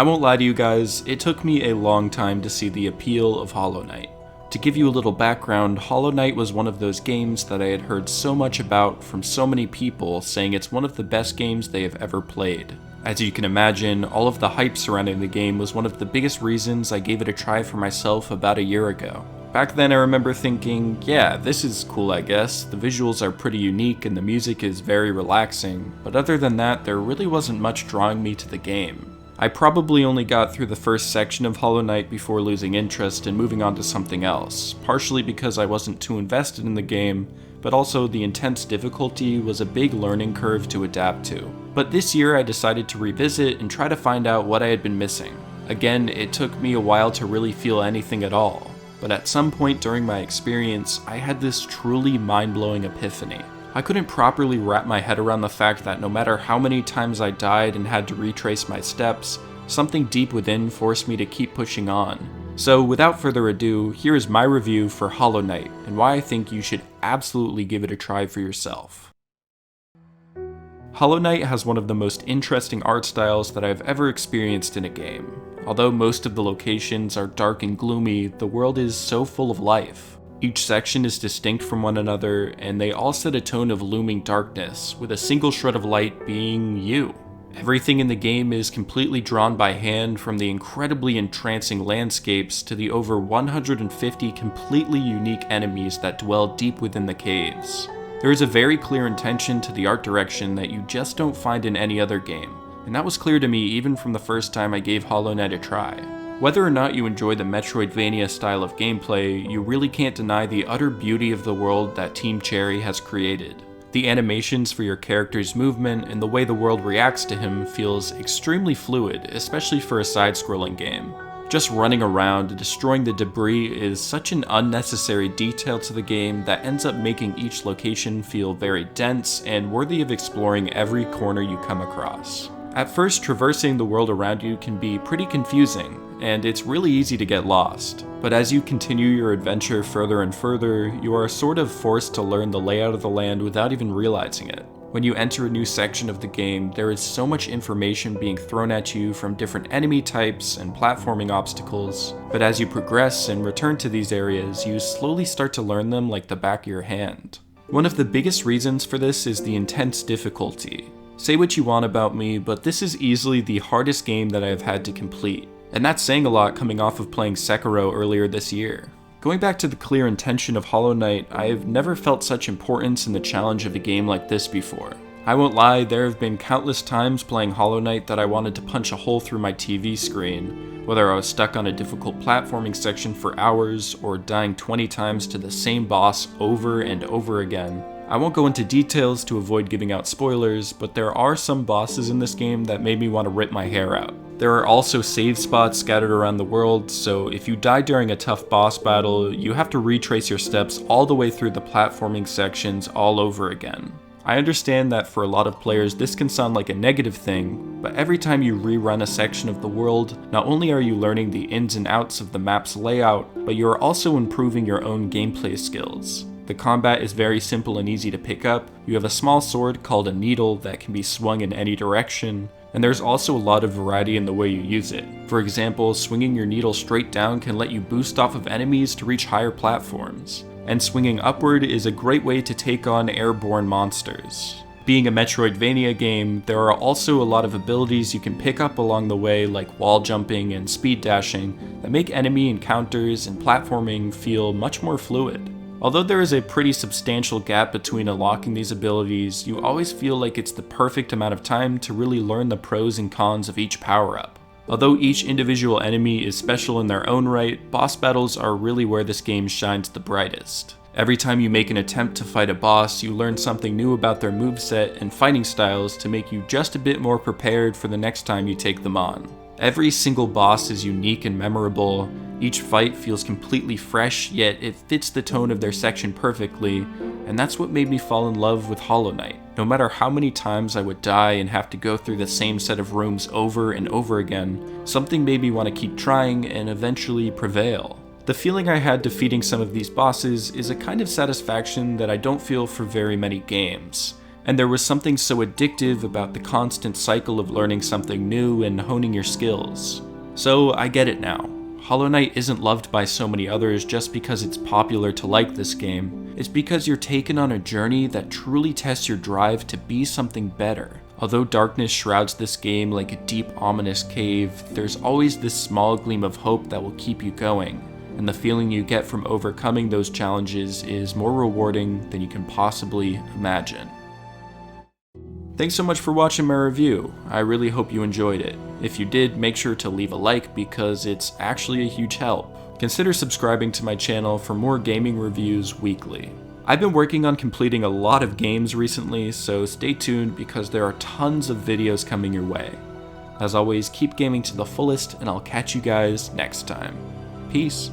I won't lie to you guys, it took me a long time to see the appeal of Hollow Knight. To give you a little background, Hollow Knight was one of those games that I had heard so much about from so many people saying it's one of the best games they have ever played. As you can imagine, all of the hype surrounding the game was one of the biggest reasons I gave it a try for myself about a year ago. Back then I remember thinking, yeah, this is cool I guess, the visuals are pretty unique and the music is very relaxing, but other than that there really wasn't much drawing me to the game. I probably only got through the first section of Hollow Knight before losing interest and moving on to something else, partially because I wasn't too invested in the game, but also the intense difficulty was a big learning curve to adapt to. But this year I decided to revisit and try to find out what I had been missing. Again, it took me a while to really feel anything at all, but at some point during my experience, I had this truly mind-blowing epiphany. I couldn't properly wrap my head around the fact that no matter how many times I died and had to retrace my steps, something deep within forced me to keep pushing on. So without further ado, here is my review for Hollow Knight and why I think you should absolutely give it a try for yourself. Hollow Knight has one of the most interesting art styles that I have ever experienced in a game. Although most of the locations are dark and gloomy, the world is so full of life. Each section is distinct from one another, and they all set a tone of looming darkness, with a single shred of light being you. Everything in the game is completely drawn by hand, from the incredibly entrancing landscapes to the over 150 completely unique enemies that dwell deep within the caves. There is a very clear intention to the art direction that you just don't find in any other game, and that was clear to me even from the first time I gave Hollow Knight a try. Whether or not you enjoy the Metroidvania style of gameplay, you really can't deny the utter beauty of the world that Team Cherry has created. The animations for your character's movement and the way the world reacts to him feels extremely fluid, especially for a side-scrolling game. Just running around and destroying the debris is such an unnecessary detail to the game that ends up making each location feel very dense and worthy of exploring every corner you come across. At first, traversing the world around you can be pretty confusing, and it's really easy to get lost. But as you continue your adventure further and further, you are sort of forced to learn the layout of the land without even realizing it. When you enter a new section of the game, there is so much information being thrown at you from different enemy types and platforming obstacles, but as you progress and return to these areas, you slowly start to learn them like the back of your hand. One of the biggest reasons for this is the intense difficulty. Say what you want about me, but this is easily the hardest game that I have had to complete. And that's saying a lot coming off of playing Sekiro earlier this year. Going back to the clear intention of Hollow Knight, I have never felt such importance in the challenge of a game like this before. I won't lie, there have been countless times playing Hollow Knight that I wanted to punch a hole through my TV screen, whether I was stuck on a difficult platforming section for hours or dying 20 times to the same boss over and over again. I won't go into details to avoid giving out spoilers, but there are some bosses in this game that made me want to rip my hair out. There are also save spots scattered around the world, so if you die during a tough boss battle, you have to retrace your steps all the way through the platforming sections all over again. I understand that for a lot of players this can sound like a negative thing, but every time you rerun a section of the world, not only are you learning the ins and outs of the map's layout, but you are also improving your own gameplay skills. The combat is very simple and easy to pick up. You have a small sword called a needle that can be swung in any direction, and there's also a lot of variety in the way you use it. For example, swinging your needle straight down can let you boost off of enemies to reach higher platforms, and swinging upward is a great way to take on airborne monsters. Being a Metroidvania game, there are also a lot of abilities you can pick up along the way, like wall jumping and speed dashing, that make enemy encounters and platforming feel much more fluid. Although there is a pretty substantial gap between unlocking these abilities, you always feel like it's the perfect amount of time to really learn the pros and cons of each power-up. Although each individual enemy is special in their own right, boss battles are really where this game shines the brightest. Every time you make an attempt to fight a boss, you learn something new about their moveset and fighting styles to make you just a bit more prepared for the next time you take them on. Every single boss is unique and memorable. Each fight feels completely fresh, yet it fits the tone of their section perfectly, and that's what made me fall in love with Hollow Knight. No matter how many times I would die and have to go through the same set of rooms over and over again, something made me want to keep trying and eventually prevail. The feeling I had defeating some of these bosses is a kind of satisfaction that I don't feel for very many games. And there was something so addictive about the constant cycle of learning something new and honing your skills. So I get it now. Hollow Knight isn't loved by so many others just because it's popular to like this game. It's because you're taken on a journey that truly tests your drive to be something better. Although darkness shrouds this game like a deep, ominous cave, there's always this small gleam of hope that will keep you going, and the feeling you get from overcoming those challenges is more rewarding than you can possibly imagine. Thanks so much for watching my review. I really hope you enjoyed it. If you did, make sure to leave a like because it's actually a huge help. Consider subscribing to my channel for more gaming reviews weekly. I've been working on completing a lot of games recently, so stay tuned because there are tons of videos coming your way. As always, keep gaming to the fullest, and I'll catch you guys next time. Peace.